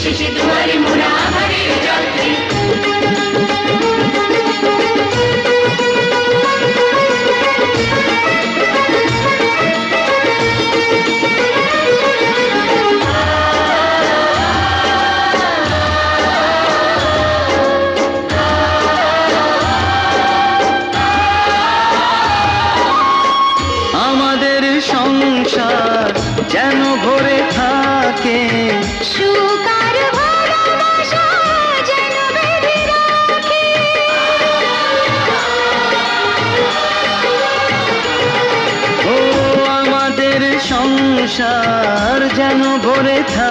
এসেছে দুয়ারে মোরা আধারের যাত্রী। আমাদের সংসার যেন ভরে থাকে সুখ আর ভালোবাসা যেন বেঁধে রাখে। ও আমাদের সংসার যেন ভরে থাকে।